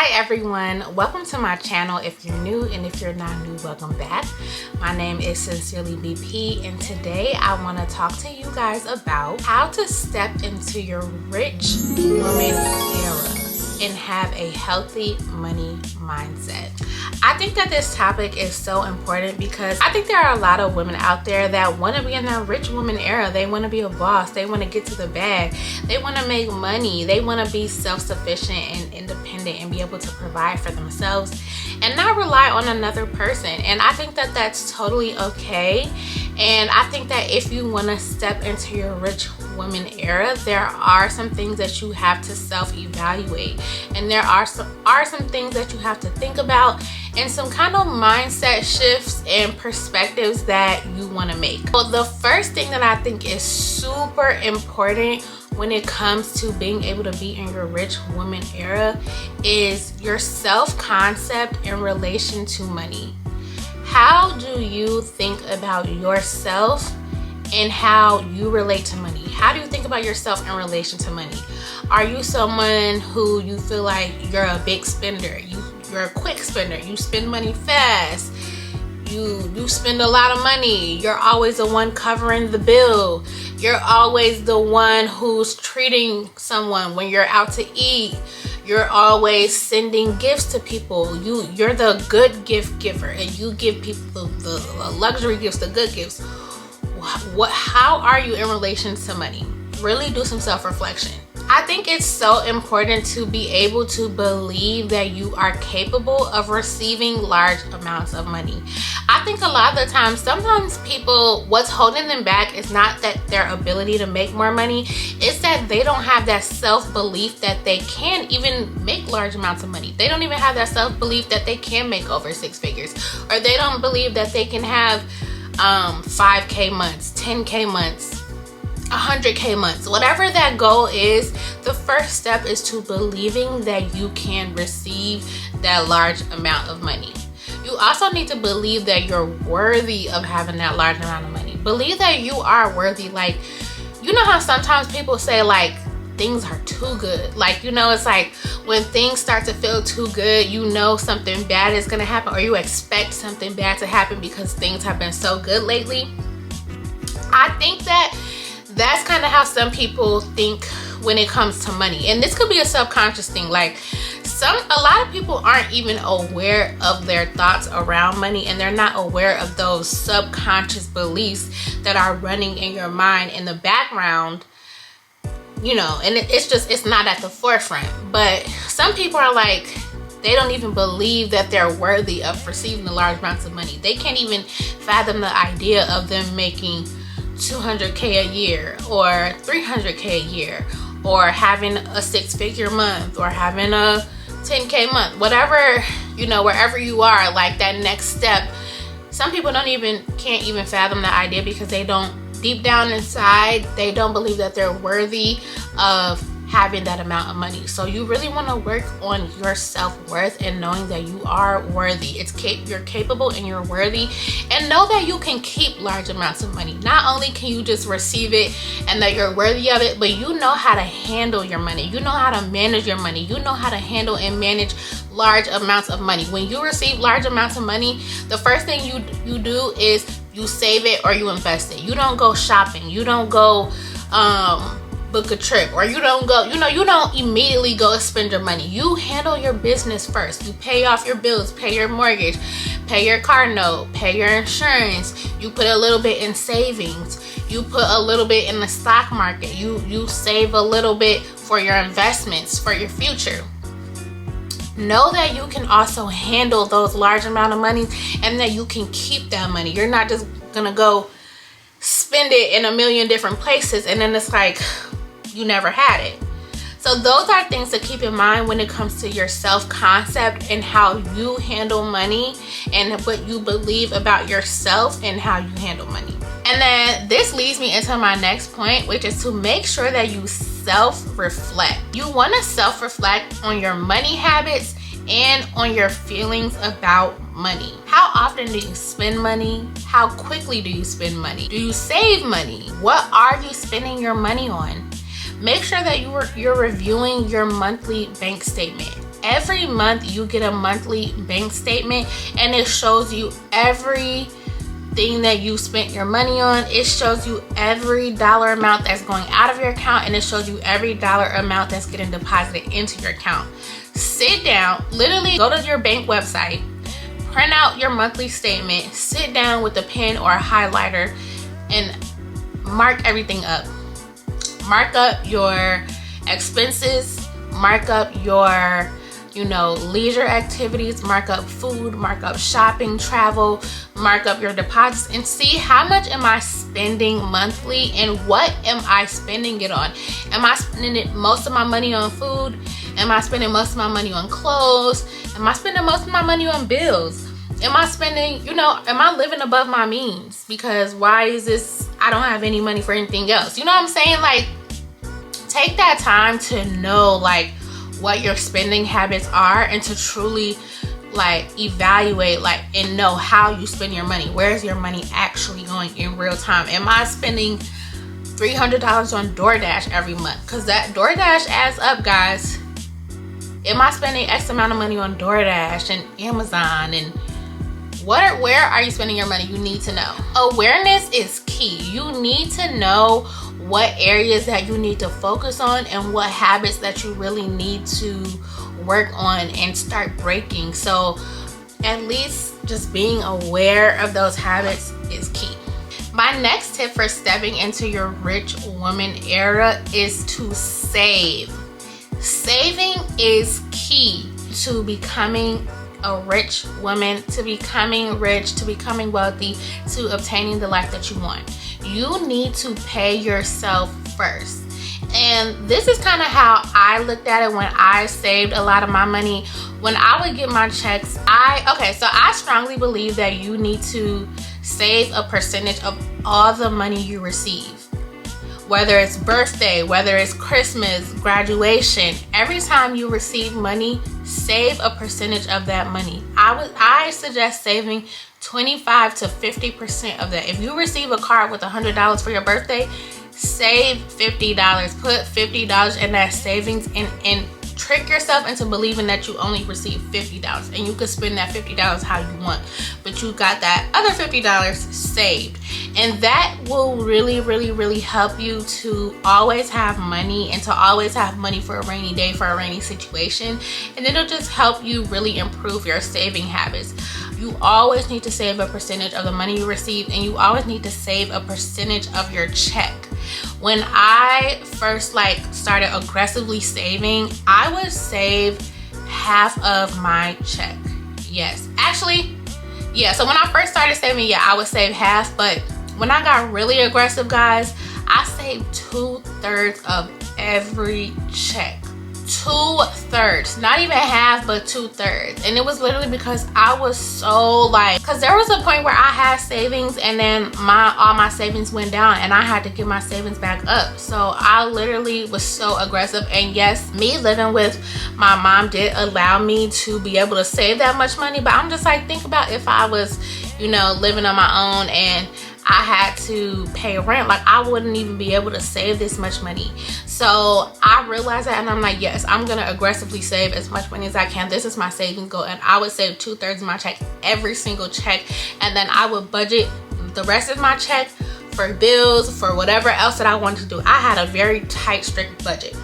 Hi everyone, welcome to my channel. If you're new, and if you're not new, welcome back. My name is Sincerely BP, and today I want to talk to you guys about how to step into your rich woman era and have a healthy money mindset. I think that this topic is so important because I think there are a lot of women out there that want to be in that rich woman era. They want to be a boss, they want to get to the bag, they want to make money, they want to be self-sufficient and independent and be able to provide for themselves and not rely on another person. And I think that that's totally okay. And I think that if you want to step into your rich woman era, there are some things that you have to self-evaluate, and there are some things that you have to think about, and some kind of mindset shifts and perspectives that you want to make. So the first thing that I think is super important when it comes to being able to be in your rich woman era is your self-concept in relation to money. How do you think about yourself and how you relate to money? How do you think about yourself in relation to money? Are you someone who you feel like you're a big spender? You're a quick spender. You spend money fast. You spend a lot of money. You're always the one covering the bill. You're always the one who's treating someone when you're out to eat. You're always sending gifts to people. You're the good gift giver, and you give people the luxury gifts, the good gifts. How are you in relation to money? Really do some self-reflection. I think it's so important to be able to believe that you are capable of receiving large amounts of money. I think a lot of the time, sometimes people, what's holding them back is not that their ability to make more money, it's that they don't have that self-belief that they can even make large amounts of money. They don't even have that self-belief that they can make over 6 figures, or they don't believe that they can have 5K months, 10K months, 100K months. Whatever that goal is, the first step is to believing that you can receive that large amount of money. You also need to believe that you're worthy of having that large amount of money. Believe that you are worthy. Like, you know how sometimes people say like things are too good. Like, you know, it's like when things start to feel too good, you know something bad is gonna happen, or you expect something bad to happen because things have been so good lately. I think that that's kind of how some people think when it comes to money. And this could be a subconscious thing. Like a lot of people aren't even aware of their thoughts around money, and they're not aware of those subconscious beliefs that are running in your mind in the background, you know, and it's not at the forefront. But some people are like, they don't even believe that they're worthy of receiving the large amounts of money. They can't even fathom the idea of them making 200K a year or 300K a year, or having a 6-figure month, or having a 10K month, whatever, you know, wherever you are, like that next step. Some people can't even fathom the idea because they don't, deep down inside, they don't believe that they're worthy of having that amount of money. So you really want to work on your self-worth and knowing that you are worthy. You're capable and you're worthy, and know that you can keep large amounts of money. Not only can you just receive it and that you're worthy of it, but you know how to handle your money. You know how to manage your money. You know how to handle and manage large amounts of money. When you receive large amounts of money, the first thing you do is you save it or you invest it. You don't go shopping. You don't go book a trip, or you don't go, you don't immediately go spend your money. You handle your business first. You pay off your bills, pay your mortgage, pay your car note, pay your insurance. You put a little bit in savings. You put a little bit in the stock market. You save a little bit for your investments, for your future. Know that you can also handle those large amount of money, and that you can keep that money. You're not just gonna go spend it in a million different places and then it's like you never had it. So those are things to keep in mind when it comes to your self-concept and how you handle money, and what you believe about yourself and how you handle money. And then this leads me into my next point, which is to make sure that you self-reflect. You want to self-reflect on your money habits and on your feelings about money. How often do you spend money? How quickly do you spend money? Do you save money? What are you spending your money on? make sure that you're reviewing your monthly bank statement. Every month you get a monthly bank statement, and it shows you everything that you spent your money on. It shows you every dollar amount that's going out of your account, and it shows you every dollar amount that's getting deposited into your account. Sit down, literally go to your bank website, print out your monthly statement, sit down with a pen or a highlighter and mark everything up. Mark up your expenses, mark up your leisure activities, mark up food, mark up shopping, travel, mark up your deposits, and see how much am I spending monthly and what am I spending it on. Am I spending most of my money on food? Am I spending most of my money on clothes? Am I spending most of my money on bills? Am I spending, am I living above my means? Because why is this, I don't have any money for anything else. You know what I'm saying? Like, take that time to know like what your spending habits are, and to truly like evaluate like and know how you spend your money. Where is your money actually going in real time? Am I spending $300 on DoorDash every month? Because that DoorDash adds up, guys. Am I spending X amount of money on DoorDash and Amazon? And where are you spending your money? You need to know. Awareness is key. You need to know what areas that you need to focus on and what habits that you really need to work on and start breaking. So at least just being aware of those habits is key. My next tip for stepping into your rich woman era is to save. Saving is key to becoming a rich woman, to becoming rich, to becoming wealthy, to obtaining the life that you want. You need to pay yourself first. And this is kind of how I looked at it when I saved a lot of my money. When I would get my checks, I strongly believe that you need to save a percentage of all the money you receive. Whether it's birthday, whether it's Christmas, graduation, every time you receive money, save a percentage of that money. I suggest saving 25 to 50% of that. If you receive a card with $100 for your birthday, save $50. Put $50 in that savings and trick yourself into believing that you only receive $50, and you could spend that $50 how you want, but you got that other $50 saved. And that will really, really, really help you to always have money, and to always have money for a rainy day, for a rainy situation. And it'll just help you really improve your saving habits. You always need to save a percentage of the money you receive, and you always need to save a percentage of your check. When I first started aggressively saving, I would save half of my check. Yes, actually, yeah. So when I first started saving, I would save half. But when I got really aggressive, guys, I saved 2/3 of every check. 2/3, not even half, but 2/3. And it was literally because I was so because there was a point where I had savings, and then all my savings went down, and I had to get my savings back up. So I literally was so aggressive. And yes, me living with my mom did allow me to be able to save that much money, but I'm just think about if I was living on my own and I had to pay rent, I wouldn't even be able to save this much money. So I realized that, and I'm like, yes, I'm gonna aggressively save as much money as I can. This is my savings goal, and I would save 2/3 of my check, every single check, and then I would budget the rest of my check for bills, for whatever else that I wanted to do. I had a very tight, strict budget.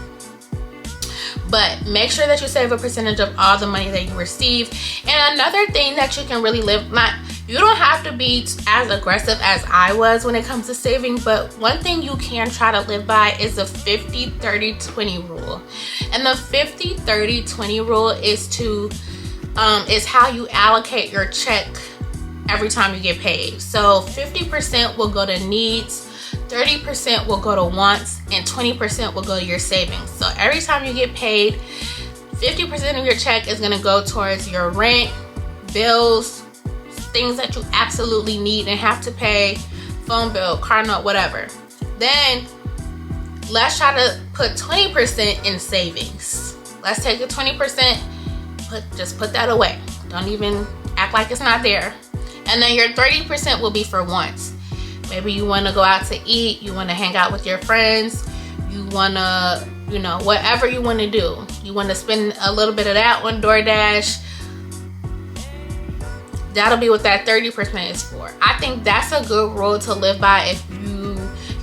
But make sure that you save a percentage of all the money that you receive. And another thing that you can really you don't have to be as aggressive as I was when it comes to saving, but one thing you can try to live by is the 50-30-20 rule. And the 50-30-20 rule is how you allocate your check every time you get paid. So 50% will go to needs, 30% will go to wants, and 20% will go to your savings. So every time you get paid, 50% of your check is gonna go towards your rent, bills, things that you absolutely need and have to pay, phone bill, car note, whatever. Then let's try to put 20% in savings. Let's take the 20%, just put that away. Don't even act like it's not there. And then your 30% will be for wants. Maybe you want to go out to eat, you want to hang out with your friends, You wanna, you know, whatever you want to do. You want to spend a little bit of that on DoorDash. That'll be what that 30% is for. I think that's a good rule to live by if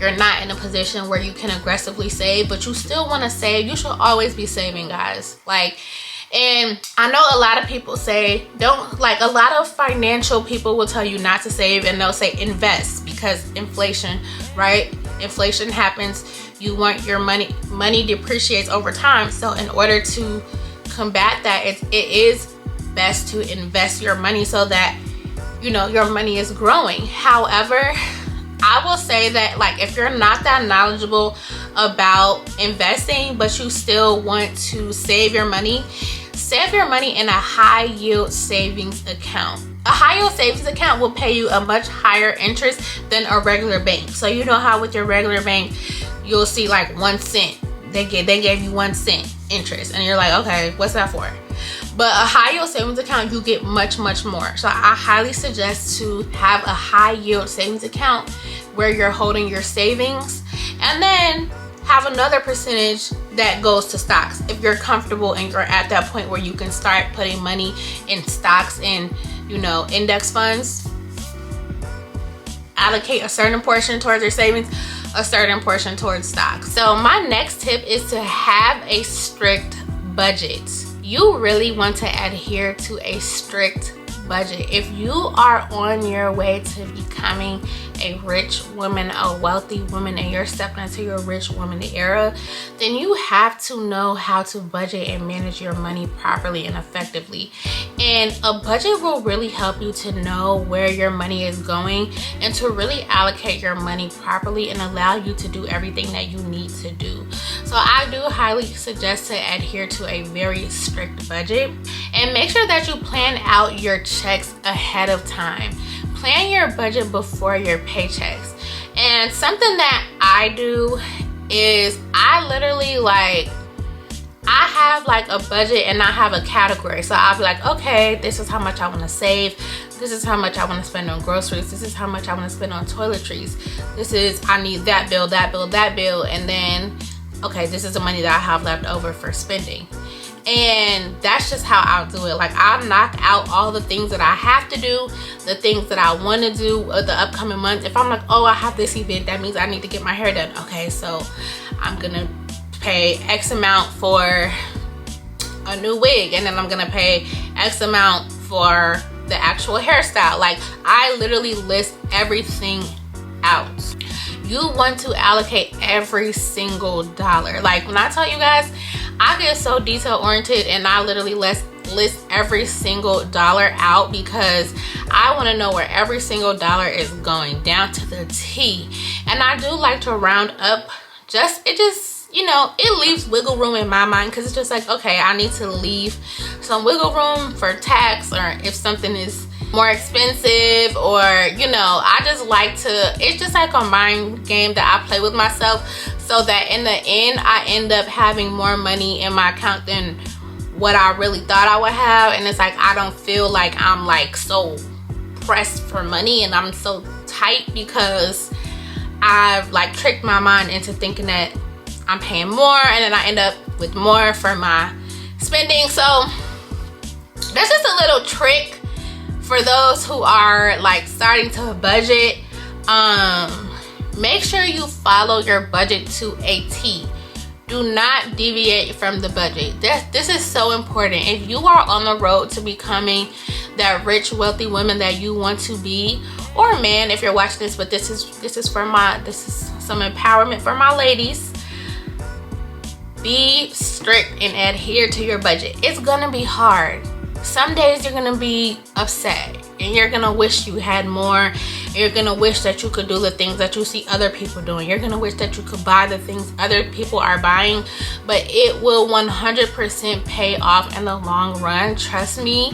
you're not in a position where you can aggressively save, but you still want to save. You should always be saving, guys. Like, and I know a lot of people say don't, like, a lot of financial people will tell you not to save, and they'll say invest because inflation, right? Inflation happens. You want your money depreciates over time. So in order to combat that, it is best to invest your money so that, you know, your money is growing. However, I will say that, like, if you're not that knowledgeable about investing, but you still want to save your money in a high yield savings account. A high yield savings account will pay you a much higher interest than a regular bank. So you know how with your regular bank, you'll see like 1 cent. They gave you 1 cent interest, and you're like, okay, what's that for? But a high yield savings account, you get much more. So I highly suggest to have a high yield savings account where you're holding your savings, and then have another percentage that goes to stocks. If you're comfortable and you're at that point where you can start putting money in stocks and, you know, index funds, allocate a certain portion towards your savings, a certain portion towards stocks. So my next tip is to have a strict budget. You really want to adhere to a strict budget. If you are on your way to becoming a rich woman, a wealthy woman, and you're stepping into your rich woman era, then you have to know how to budget and manage your money properly and effectively. And a budget will really help you to know where your money is going and to really allocate your money properly and allow you to do everything that you need to do. So I do highly suggest to adhere to a very strict budget, and make sure that you plan out your checks ahead of time. Plan your budget before your paychecks. And something that I do is I literally, like, I have like a budget and I have a category. So I'll be like, okay, this is how much I want to save. This is how much I want to spend on groceries. This is how much I want to spend on toiletries. This is, I need that bill, that bill, that bill. And then, okay, this is the money that I have left over for spending. And that's just how I'll do it. Like, I'll knock out all the things that I have to do, the things that I want to do the upcoming months. If I'm like, oh, I have this event, that means I need to get my hair done. Okay, so I'm gonna pay X amount for a new wig, and then I'm gonna pay X amount for the actual hairstyle. Like, I literally list everything out. You want to allocate every single dollar. Like, when I tell you guys, I get so detail oriented and I literally list every single dollar out because I want to know where every single dollar is going down to the T. And I do like to round up. It just, you know, it leaves wiggle room in my mind, because it's just like, okay, I need to leave some wiggle room for tax, or if something is more expensive, or, you know, I just like to, it's just like a mind game that I play with myself, so that in the end I end up having more money in my account than what I really thought I would have. And it's like, I don't feel like I'm like so pressed for money and I'm so tight, because I've like tricked my mind into thinking that I'm paying more, and then I end up with more for my spending. So that's just a little trick for those who are like starting to budget. Make sure you follow your budget to a T. Do not deviate from the budget. This is so important. If you are on the road to becoming that rich, wealthy woman that you want to be, or man, if you're watching this, but this is some empowerment for my ladies. Be strict and adhere to your budget. It's gonna be hard. Some days you're gonna be upset and you're gonna wish you had more. You're gonna wish that you could do the things that you see other people doing. You're gonna wish that you could buy the things other people are buying, but it will 100% pay off in the long run. Trust me.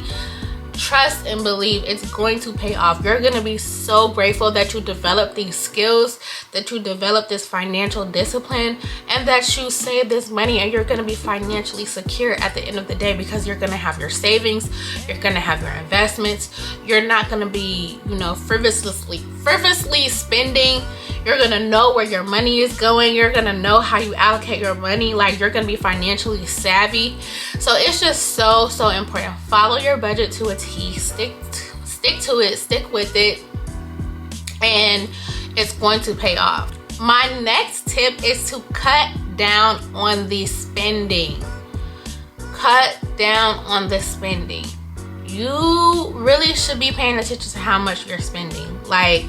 Trust and believe it's going to pay off. You're going to be so grateful that you developed these skills, that you developed this financial discipline, and that you save this money, and you're going to be financially secure at the end of the day, because you're going to have your savings, you're going to have your investments. You're not going to be, you know, frivolously spending. You're gonna know where your money is going. You're gonna know how you allocate your money. Like, you're gonna be financially savvy. So it's just so important. Follow your budget to a T. Stick to it, stick with it, and it's going to pay off. My next tip is to cut down on the spending. Cut down on the spending. You really should be paying attention to how much you're spending. Like,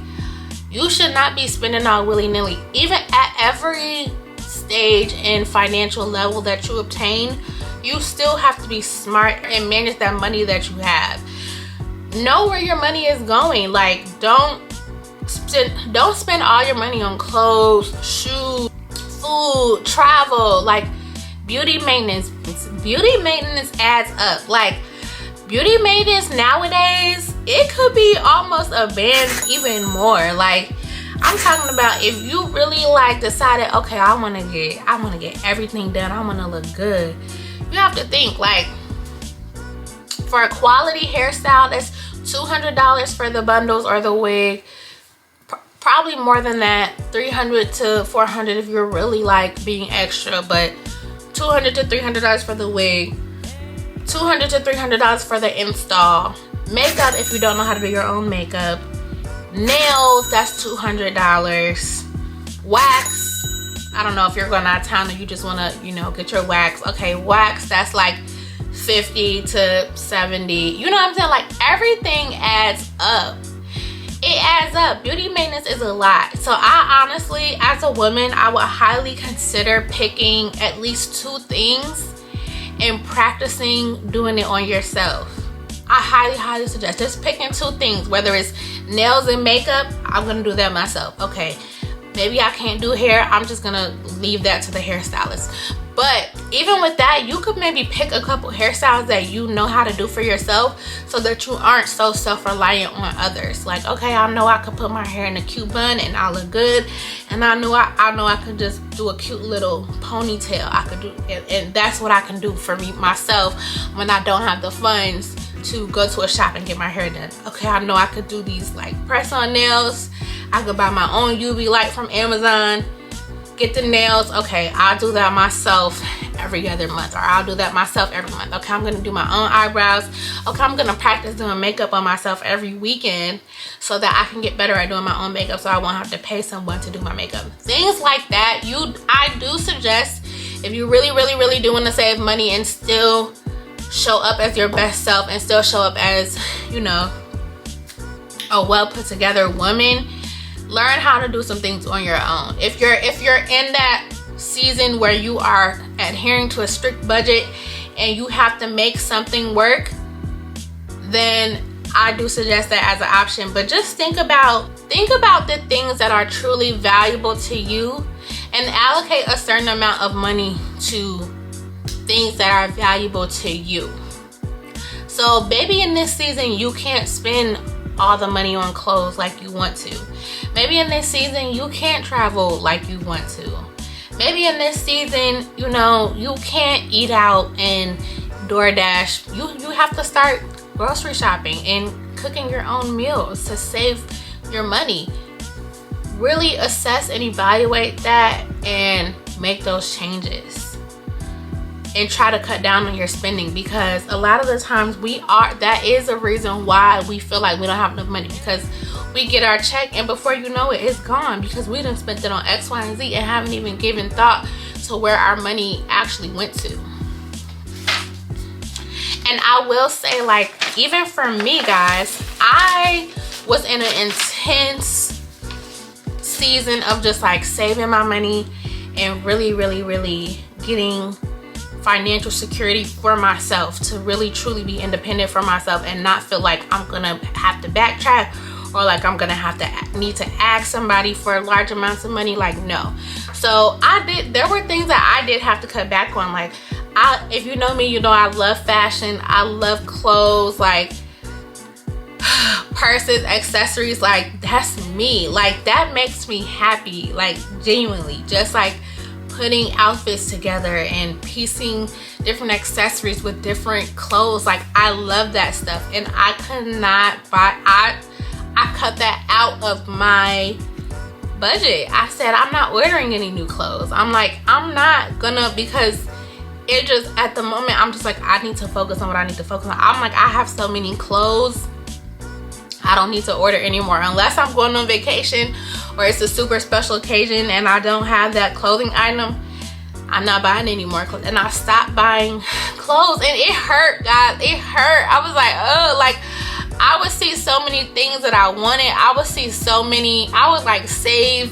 you should not be spending all willy-nilly. Even at every stage and financial level that you obtain, you still have to be smart and manage that money that you have. Know where your money is going. Like, don't spend all your money on clothes, shoes, food, travel, like beauty maintenance. Beauty maintenance adds up. Like, beauty maintenance nowadays, it could be almost a band, even more. Like, I'm talking about if you really like decided, okay, I want to get everything done, I want to look good. You have to think, like, for a quality hairstyle, that's $200 for the bundles or the wig. Probably more than that, $300 to $400 if you're really like being extra, but $200 to $300 for the wig, $200 to $300 for the install. Makeup, if you don't know how to do your own makeup. Nails, that's $200. Wax, I don't know if you're going out of town and you just want to, you know, get your wax. Okay, wax, that's like $50 to $70. You know what I'm saying? Like, everything adds up. It adds up. Beauty maintenance is a lot. So I honestly, as a woman, I would highly consider picking at least 2 things and practicing doing it on yourself. I highly suggest just picking 2 things, whether it's nails and makeup. I'm gonna do that myself. Okay, maybe I can't do hair, I'm just gonna leave that to the hairstylist. But even with that, you could maybe pick a couple hairstyles that you know how to do for yourself, so that you aren't so self-reliant on others. Like, okay, I know I could put my hair in a cute bun and I look good, and I know I could just do a cute little ponytail. I could do, and that's what I can do for me myself when I don't have the funds to go to a shop and get my hair done. Okay, I know I could do these like press-on nails. I could buy my own UV light from Amazon. Get the nails. Okay, I'll do that myself every other month, or I'll do that myself every month. Okay, I'm gonna do my own eyebrows. Okay, I'm gonna practice doing makeup on myself every weekend so that I can get better at doing my own makeup, so I won't have to pay someone to do my makeup. Things like that. I do suggest, if you really do want to save money and still show up as your best self and still show up as, you know, a well put together woman, learn how to do some things on your own. If you're in that season where you are adhering to a strict budget and you have to make something work, then I do suggest that as an option. But just think about the things that are truly valuable to you and allocate a certain amount of money to things that are valuable to you. So maybe in this season you can't spend all the money on clothes like you want to. Maybe in this season you can't travel like you want to. Maybe in this season, you know, you can't eat out and DoorDash. You have to start grocery shopping and cooking your own meals to save your money. Really assess and evaluate that and make those changes. And try to cut down on your spending, because a lot of the times that is a reason why we feel like we don't have enough money, because we get our check and before you know it, it's gone because we done spent it on X, Y, and Z and haven't even given thought to where our money actually went to. And I will say, like, even for me, guys, I was in an intense season of just like saving my money and really getting financial security for myself, to really truly be independent for myself and not feel like I'm gonna have to backtrack or like I'm gonna have to need to ask somebody for large amounts of money. Like, no. So there were things that I did have to cut back on. Like, if you know me, you know I love fashion, I love clothes, like purses, accessories. Like, that's me. Like, that makes me happy, like genuinely. Just like putting outfits together and piecing different accessories with different clothes. Like, I love that stuff, and I could not buy, I cut that out of my budget. I said, I'm not ordering any new clothes. I'm like, I'm not gonna, because it just, at the moment, I'm just like, I need to focus on what I need to focus on. I'm like, I have so many clothes, I don't need to order anymore unless I'm going on vacation or it's a super special occasion and I don't have that clothing item. I'm not buying any more clothes. And I stopped buying clothes, and it hurt, guys. It hurt. I was like, oh, like, I would see so many things that I wanted. I would see so many, I would like save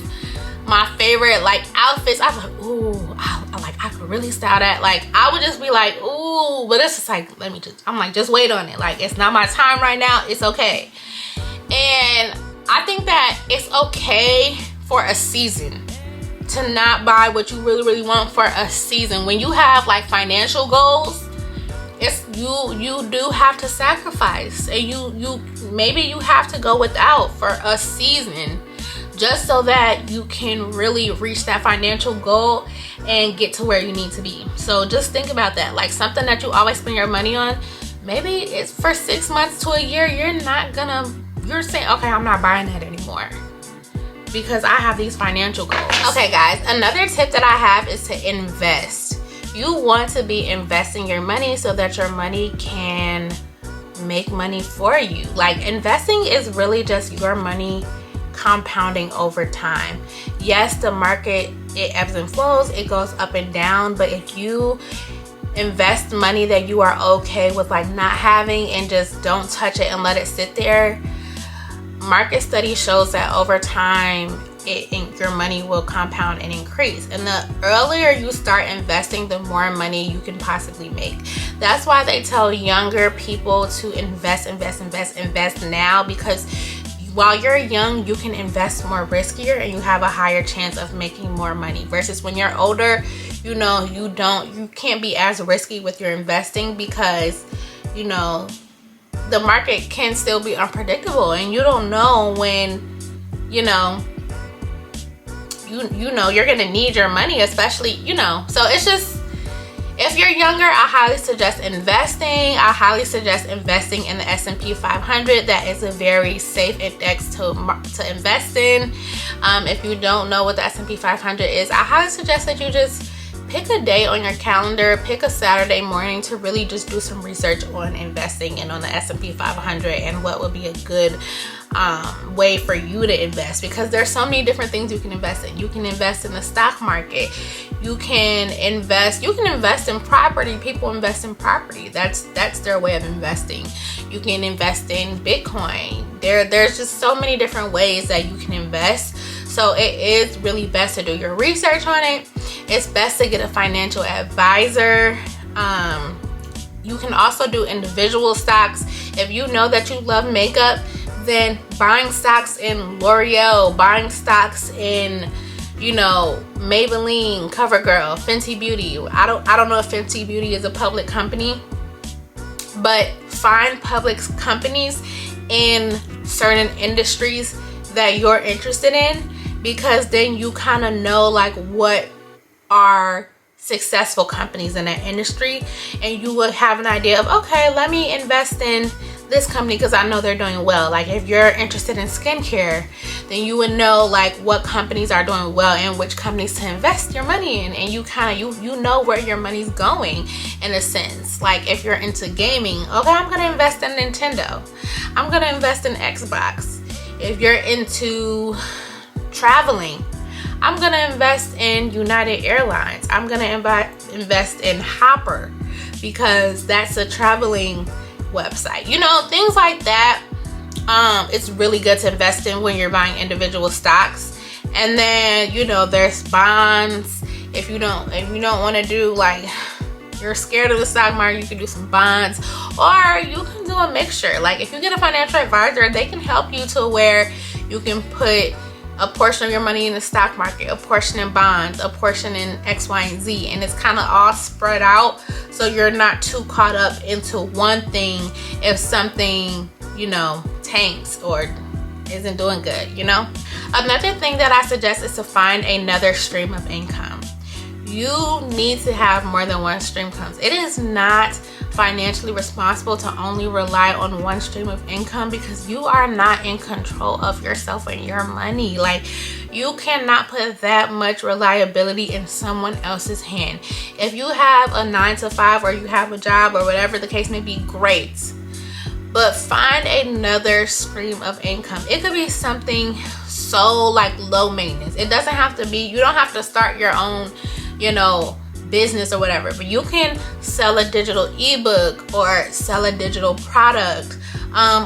my favorite like outfits. I was like, ooh, I could really style that. Like, I would just be like, ooh, but it's just like, I'm like, just wait on it. Like, it's not my time right now. It's okay. And I think that it's okay for a season to not buy what you really, really want for a season. When you have like financial goals, it's you do have to sacrifice, and you maybe you have to go without for a season just so that you can really reach that financial goal and get to where you need to be. So just think about that. Like, something that you always spend your money on, maybe it's for 6 months to a year, you're saying, okay, I'm not buying that anymore because I have these financial goals. Okay guys, another tip that I have is to invest. You want to be investing your money so that your money can make money for you. Like, investing is really just your money compounding over time. Yes, the market, it ebbs and flows, it goes up and down, but if you invest money that you are okay with like not having and just don't touch it and let it sit there, market study shows that over time your money will compound and increase. And the earlier you start investing, the more money you can possibly make. That's why they tell younger people to invest now, because while you're young, you can invest more riskier and you have a higher chance of making more money, versus when you're older, you know, you can't be as risky with your investing because, you know, the market can still be unpredictable and you don't know when, you know, you're gonna need your money, especially, you know. So it's just, if you're younger, I highly suggest investing. I highly suggest investing in the S&P 500. That is a very safe index to invest in. If you don't know what the S&P 500 is, I highly suggest that you just pick a day on your calendar, pick a Saturday morning to really just do some research on investing and on the S&P 500 and what would be a good way for you to invest, because there's so many different things you can invest in. You can invest in the stock market. You can invest in property. People invest in property. That's their way of investing. You can invest in Bitcoin. There's just so many different ways that you can invest. So it is really best to do your research on it. It's best to get a financial advisor. You can also do individual stocks. If you know that you love makeup, then buying stocks in L'Oreal, buying stocks in, you know, Maybelline, CoverGirl, Fenty Beauty. I don't know if Fenty Beauty is a public company, but find public companies in certain industries that you're interested in, because then you kind of know like what are successful companies in that industry, and you will have an idea of, okay, let me invest in this company because I know they're doing well. Like, if you're interested in skincare, then you would know like what companies are doing well and which companies to invest your money in, and you kind of you know where your money's going in a sense. Like, if you're into gaming, okay, I'm gonna invest in Nintendo, I'm gonna invest in Xbox. If you're into traveling, I'm gonna invest in United Airlines. I'm gonna invest in Hopper because that's a traveling website. You know, things like that. It's really good to invest in when you're buying individual stocks. And then, you know, there's bonds. If you don't want to do, like, you're scared of the stock market, you can do some bonds, or you can do a mixture. Like, if you get a financial advisor, they can help you to where you can put a portion of your money in the stock market, a portion in bonds, a portion in X, Y, and Z, and it's kind of all spread out, so you're not too caught up into one thing if something, you know, tanks or isn't doing good, you know. Another thing that I suggest is to find another stream of income. You need to have more than one stream comes. It is not financially responsible to only rely on one stream of income, because you are not in control of yourself and your money. Like, you cannot put that much reliability in someone else's hand. If you have a 9-to-5 or you have a job or whatever the case may be, great. But find another stream of income. It could be something so like low maintenance. It doesn't have to be, you don't have to start your own, you know, business or whatever, but you can sell a digital ebook or sell a digital product.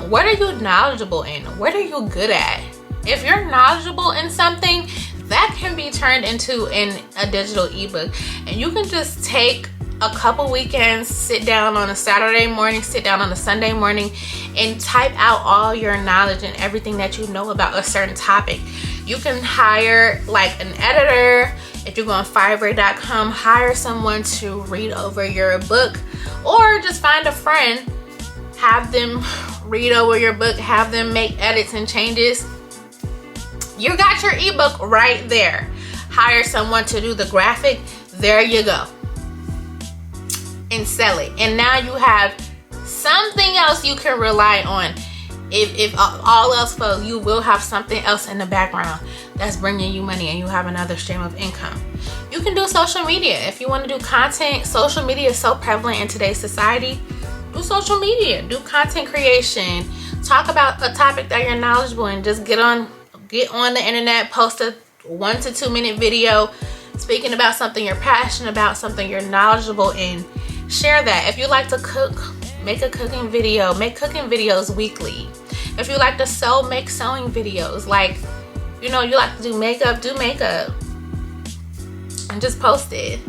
What are you knowledgeable in? What are you good at? If you're knowledgeable in something, that can be turned into a digital ebook, and you can just take a couple weekends, sit down on a Saturday morning, sit down on a Sunday morning, and type out all your knowledge and everything that you know about a certain topic. You can hire like an editor. If you go on Fiverr.com, hire someone to read over your book, or just find a friend, have them read over your book, have them make edits and changes. You got your ebook right there. Hire someone to do the graphic. There you go. And sell it. And now you have something else you can rely on. If all else fails, you will have something else in the background that's bringing you money, and you have another stream of income. You can do social media. If you want to do content, social media is so prevalent in today's society. Do social media, do content creation, talk about a topic that you're knowledgeable in. Just get on the internet, post a 1 to 2 minute video speaking about something you're passionate about, something you're knowledgeable in. Share that. If you like to cook, make a cooking video. Make cooking videos weekly. If you like to sew, make sewing videos. Like, you know, you like to do makeup and just post it.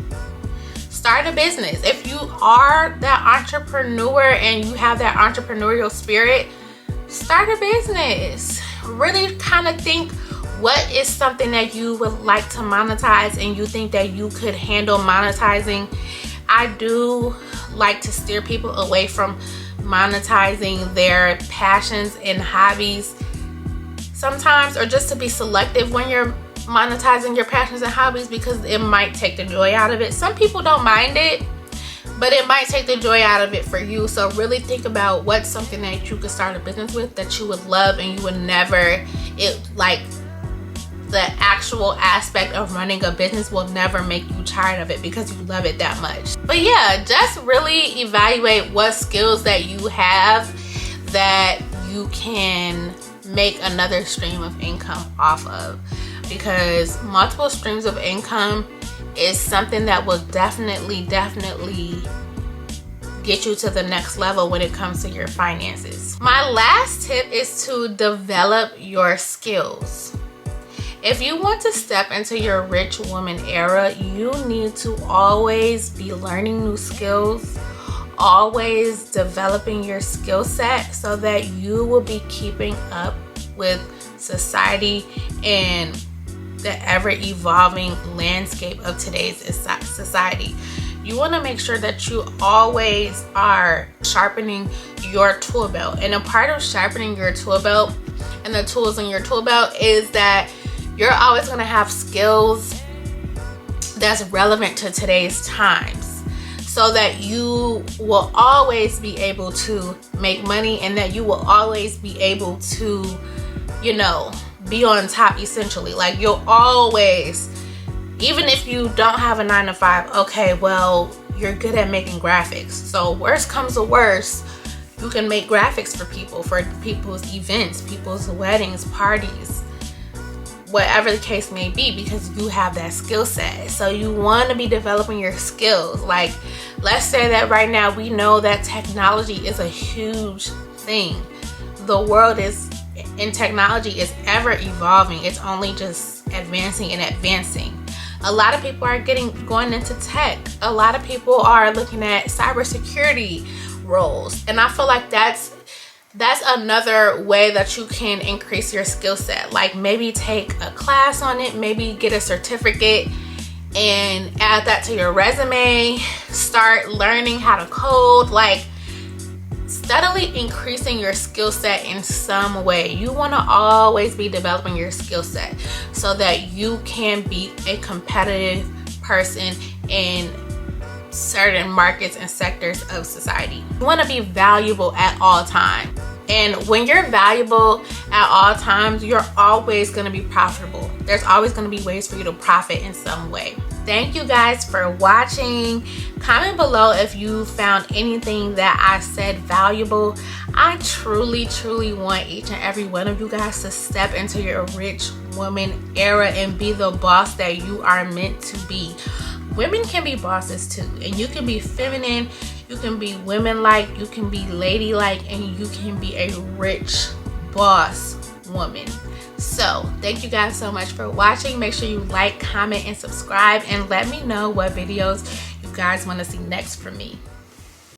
Start a business. If you are that entrepreneur and you have that entrepreneurial spirit, start a business. Really kind of think, what is something that you would like to monetize and you think that you could handle monetizing? I do like to steer people away from monetizing their passions and hobbies sometimes, or just to be selective when you're monetizing your passions and hobbies, because it might take the joy out of it. Some people don't mind it, but it might take the joy out of it for you. So really think about what's something that you could start a business with that you would love, and you would never, the actual aspect of running a business will never make you tired of it because you love it that much. But yeah, just really evaluate what skills that you have that you can make another stream of income off of, because multiple streams of income is something that will definitely get you to the next level when it comes to your finances. My last tip is to develop your skills. If you want to step into your rich woman era, you need to always be learning new skills, always developing your skill set, so that you will be keeping up with society and the ever-evolving landscape of today's society. You want to make sure that you always are sharpening your tool belt. And a part of sharpening your tool belt and the tools in your tool belt is that you're always going to have skills that's relevant to today's times, so that you will always be able to make money, and that you will always be able to, you know, be on top essentially. Like, you'll always, even if you don't have a 9-to-5, okay, well, you're good at making graphics. So worst comes to worst, you can make graphics for people's events, people's weddings, parties, whatever the case may be, because you have that skill set. So you want to be developing your skills. Like, let's say that right now we know that technology is a huge thing. The world in technology is ever evolving. It's only just advancing and advancing. A lot of people are going into tech. A lot of people are looking at cybersecurity roles, and I feel like that's another way that you can increase your skill set. Like, maybe take a class on it, maybe get a certificate and add that to your resume. Start learning how to code. Like, steadily increasing your skill set in some way. You want to always be developing your skill set so that you can be a competitive person in certain markets and sectors of society. You want to be valuable at all times. And when you're valuable at all times, you're always going to be profitable. There's always going to be ways for you to profit in some way. Thank you guys for watching. Comment below if you found anything that I said valuable. I truly want each and every one of you guys to step into your rich woman era and be the boss that you are meant to be. Women can be bosses too, and you can be feminine, you can be women-like, you can be ladylike, and you can be a rich boss woman. So thank you guys so much for watching. Make sure you like, comment, and subscribe, and let me know what videos you guys want to see next from me.